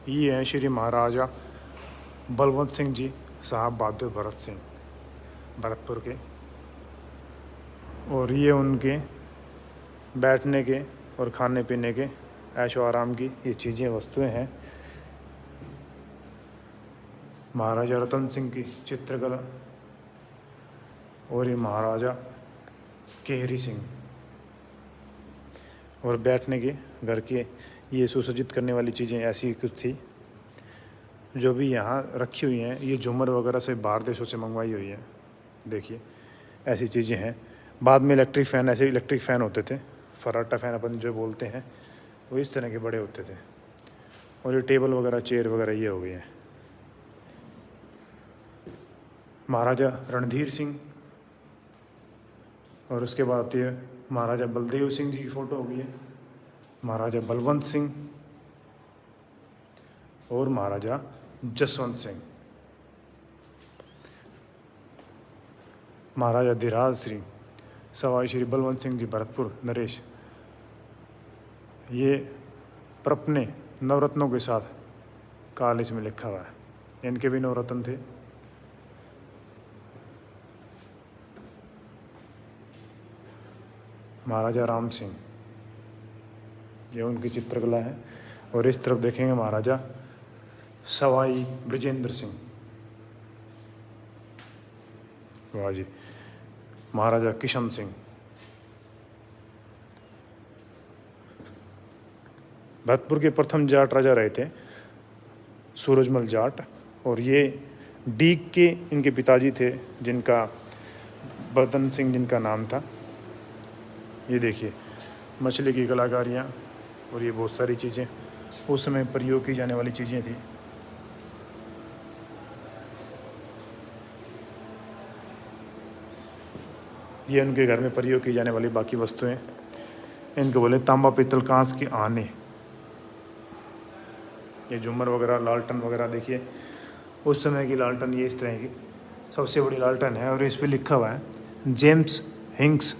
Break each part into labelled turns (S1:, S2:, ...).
S1: ये हैं श्री महाराजा बलवंत सिंह जी साहब बहादुर भरत सिंह, भरतपुर के। और ये उनके बैठने के और खाने पीने के ऐशो आराम की ये चीज़ें वस्तुएं हैं। महाराजा रतन सिंह की चित्रकला और ये महाराजा केहरी सिंह। और बैठने के घर के ये सुसज्जित करने वाली चीज़ें ऐसी कुछ थी जो भी यहाँ रखी हुई हैं। ये झूमर वगैरह से बाहर देशों से मंगवाई हुई है। देखिए ऐसी चीज़ें हैं। बाद में इलेक्ट्रिक फ़ैन, ऐसे इलेक्ट्रिक फ़ैन होते थे, फर्राटा फ़ैन अपन जो बोलते हैं, वो इस तरह के बड़े होते थे। और ये टेबल वगैरह, चेयर वगैरह ये हो गए हैं। महाराजा रणधीर सिंह, और उसके बाद आती है महाराजा बलदेव सिंह जी की फ़ोटो हो गई है, महाराजा बलवंत सिंह और महाराजा जसवंत सिंह। महाराजा धीराज श्री सवाई श्री बलवंत सिंह जी भरतपुर नरेश, ये प्रपने नवरत्नों के साथ काल इसमें लिखा हुआ है। इनके भी नवरत्न थे। महाराजा राम सिंह, ये उनकी चित्रकला है। और इस तरफ देखेंगे महाराजा सवाई ब्रजेंद्र सिंह, वाह जी। महाराजा किशन सिंह, भरतपुर के प्रथम जाट राजा रहे थे सूरजमल जाट। और ये डीक के इनके पिताजी थे जिनका बदन सिंह जिनका नाम था। ये देखिए मछली की कलाकारियाँ और ये बहुत सारी चीज़ें उस समय प्रयोग की जाने वाली चीज़ें थी। ये उनके घर में प्रयोग की जाने वाली बाकी वस्तुएं। इनको बोले तांबा पीतल कांच के आने। ये झूमर वगैरह, लालटन वगैरह, देखिए उस समय की लालटन ये इस तरह की सबसे बड़ी लालटन है। और इस पर लिखा हुआ है जेम्स हिंक्स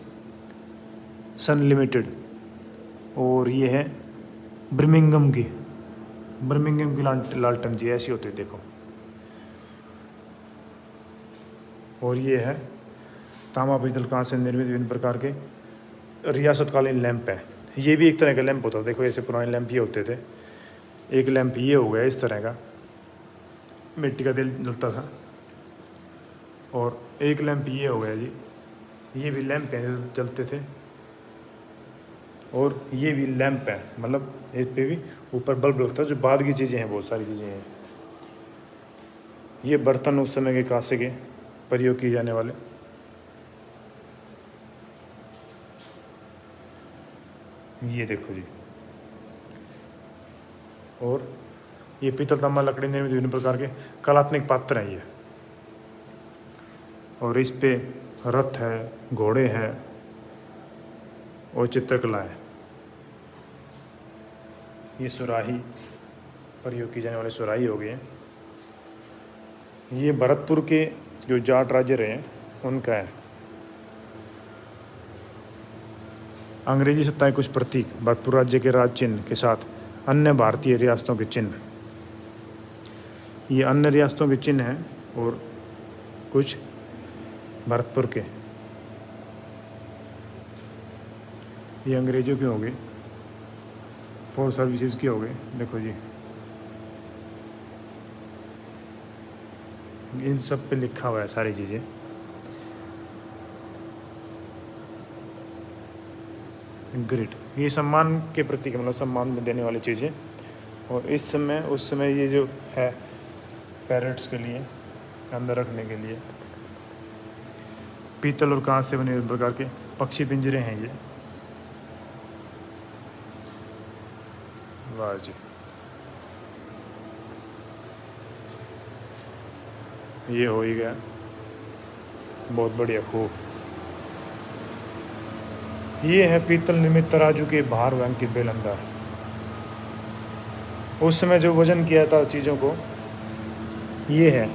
S1: सन लिमिटेड। और ये है बर्मिंघम की लालटन जी, ऐसी होती है देखो। और ये है तांबा पीतल कांच से निर्मित विभिन्न प्रकार के रियासतकालीन लैंप है। ये भी एक तरह का लैंप होता है। देखो ऐसे पुराने लैंप ये होते थे। एक लैंप ये हो गया इस तरह का, मिट्टी का तेल जलता था। और एक लैंप ये हो गया जी, ये भी लैंप हैं जो जलते थे। और ये भी लैंप है, मतलब इस पे भी ऊपर बल्ब लगता है। जो बाद की चीज़ें हैं, बहुत सारी चीज़ें हैं। ये बर्तन उस समय के कांसे के प्रयोग किए जाने वाले। ये देखो जी। और ये पीतल तांबा लकड़ी निर्मित विभिन्न प्रकार के कलात्मक पात्र हैं ये। और इस पे रथ है, घोड़े हैं और चित्रकला है। ये सुराही, प्रयोग की जाने वाले सुराही हो गए हैं। ये भरतपुर के जो जाट राज्य रहे हैं उनका है। अंग्रेजी सत्ता के कुछ प्रतीक, भरतपुर राज्य के राज चिन्ह के साथ अन्य भारतीय रियासतों के चिन्ह। ये अन्य रियासतों के चिन्ह हैं और कुछ भरतपुर के। ये अंग्रेजों के हो गए, फॉर सर्विसेज के हो गए। देखो जी, इन सब पे लिखा हुआ है सारी चीज़ें। ग्रेट, ये सम्मान के प्रतीक, मतलब सम्मान में देने वाली चीज़ें। और इस समय उस समय ये जो है पैरट्स के लिए अंदर रखने के लिए पीतल और कांच से बने विभिन्न प्रकार के पक्षी पिंजरे हैं ये। वाह जी। ये हो ही गया, बहुत बढ़िया, खूब। ये है पीतल निर्मित तराजू के भार व अंकित बेलंदा। उस समय जो वजन किया था चीज़ों को, ये है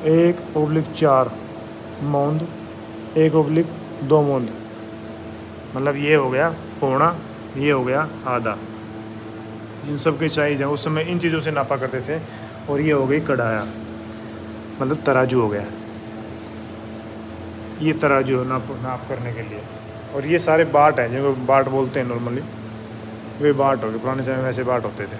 S1: 1/4 मौंद, 1/2 मौंद, मतलब ये हो गया पौना, ये हो गया आधा। इन सब की साइज है, उस समय इन चीज़ों से नापा करते थे। और ये हो गई कढ़ाया, मतलब तराजू हो गया, ये तराजू नाप करने के लिए। और ये सारे बाट हैं जिनको बाट बोलते हैं नॉर्मली, वे बाट हो गए, पुराने समय में ऐसे बाट होते थे।